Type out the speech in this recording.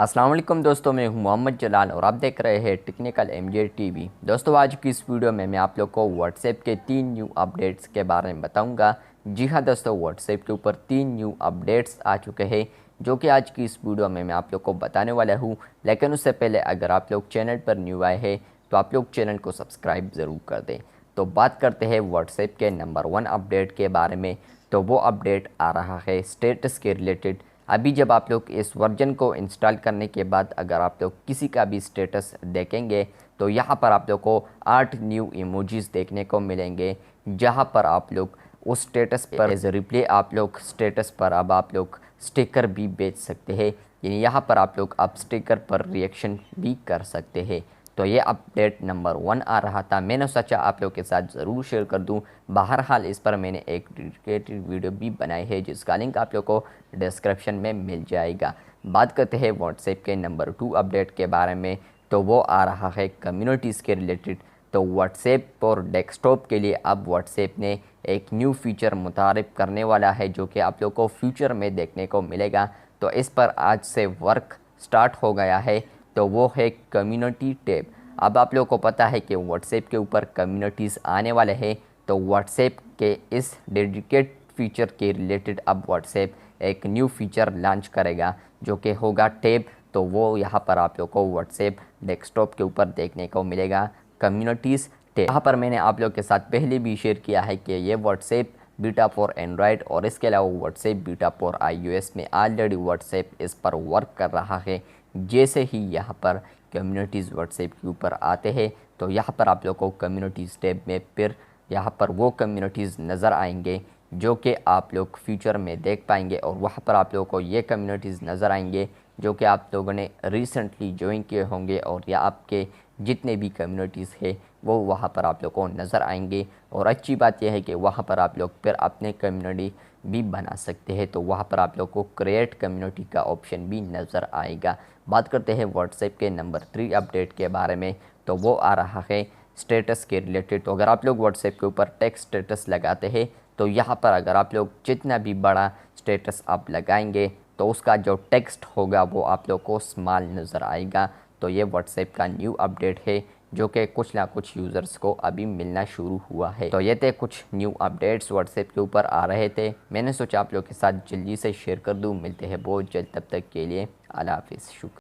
अस्सलाम वालेकुम दोस्तों, मैं हूं मोहम्मद जलाल और आप देख रहे हैं टेक्निकल एमजे टीवी। दोस्तों, आज की इस वीडियो में मैं आप लोग को व्हाट्सएप के 3 न्यू अपडेट्स के बारे में बताऊंगा। जी हां दोस्तों, व्हाट्सएप के ऊपर 3 न्यू अपडेट्स आ चुके हैं जो कि आज की इस वीडियो में मैं आप लोग को बताने वाला हूं। लेकिन उससे पहले अगर आप लोग चैनल पर न्यू आए हैं तो आप लोग चैनल को सब्सक्राइब ज़रूर कर दें। तो बात करते हैं व्हाट्सएप के नंबर 1 अपडेट के बारे में। तो वो अपडेट आ रहा है स्टेटस के रिलेटेड। अभी जब आप लोग इस वर्जन को इंस्टॉल करने के बाद अगर आप लोग किसी का भी स्टेटस देखेंगे तो यहाँ पर आप लोग को 8 न्यू इमोजीज देखने को मिलेंगे, जहाँ पर आप लोग उस स्टेटस पर एज रिप्ले आप लोग स्टेटस पर अब आप लोग स्टिकर भी बेच सकते हैं। यानी यहाँ पर आप लोग अब स्टिकर पर रिएक्शन भी कर सकते हैं। तो ये अपडेट नंबर 1 आ रहा था, मैंने सोचा आप लोग के साथ ज़रूर शेयर कर दूं। बहरहाल इस पर मैंने एक डेडिकेटेड वीडियो भी बनाई है जिसका लिंक आप लोग को डिस्क्रिप्शन में मिल जाएगा। बात करते हैं व्हाट्सएप के नंबर 2 अपडेट के बारे में। तो वो आ रहा है कम्युनिटीज़ के रिलेटेड। तो व्हाट्सएप और डेस्कटॉप के लिए अब व्हाट्सएप ने एक न्यू फीचर मुतारिफ करने वाला है जो कि आप लोग को फ्यूचर में देखने को मिलेगा। तो इस पर आज से वर्क स्टार्ट हो गया है। तो वो है कम्युनिटी टैब। अब आप लोगों को पता है कि व्हाट्सएप के ऊपर कम्युनिटीज़ आने वाले हैं। तो व्हाट्सएप के इस डेडिकेट फीचर के रिलेटेड अब व्हाट्सएप एक न्यू फीचर लॉन्च करेगा जो कि होगा टैब। तो वो यहाँ पर आप लोग को व्हाट्सएप डेस्कटॉप के ऊपर देखने को मिलेगा कम्युनिटीज़ टैब। यहाँ पर मैंने आप लोग के साथ पहले भी शेयर किया है कि ये व्हाट्सएप बीटा फॉर एंड्रॉयड और इसके अलावा व्हाट्सएप बीटा फॉर आईओएस में ऑलरेडी व्हाट्सएप इस पर वर्क कर रहा है। जैसे ही यहाँ पर कम्युनिटीज़ व्हाट्सएप के ऊपर आते हैं तो यहाँ पर आप लोग को कम्युनिटीज़ टैब में फिर यहाँ पर वो कम्युनिटीज़ नज़र आएंगे जो कि आप लोग फ्यूचर में देख पाएंगे। और वहाँ पर आप लोगों को ये कम्युनिटीज़ नज़र आएंगे जो कि आप लोगों ने रिसेंटली ज्वाइन किए होंगे, और या आपके जितने भी कम्युनिटीज़ है वो वहाँ पर आप लोग को नज़र आएंगे। और अच्छी बात यह है कि वहाँ पर आप लोग फिर अपने कम्युनिटी भी बना सकते हैं। तो वहाँ पर आप लोग को क्रिएट कम्युनिटी का ऑप्शन भी नज़र आएगा। बात करते हैं व्हाट्सएप के नंबर 3 अपडेट के बारे में। तो वो आ रहा है स्टेटस के रिलेटेड। तो अगर आप लोग व्हाट्सएप के ऊपर टेक्स्ट स्टेटस लगाते हैं तो यहाँ पर अगर आप लोग जितना भी बड़ा स्टेटस आप लगाएंगे तो उसका जो टेक्स्ट होगा वो आप लोग को स्मॉल नज़र आएगा। तो ये व्हाट्सएप का न्यू अपडेट है जो कि कुछ ना कुछ यूज़र्स को अभी मिलना शुरू हुआ है। तो ये थे कुछ न्यू अपडेट्स व्हाट्सएप के ऊपर आ रहे थे, मैंने सोचा आप लोग के साथ जल्दी से शेयर कर दूँ। मिलते हैं बहुत जल्द, तब तक के लिए अल्लाह हाफिज़, शुक्रिया।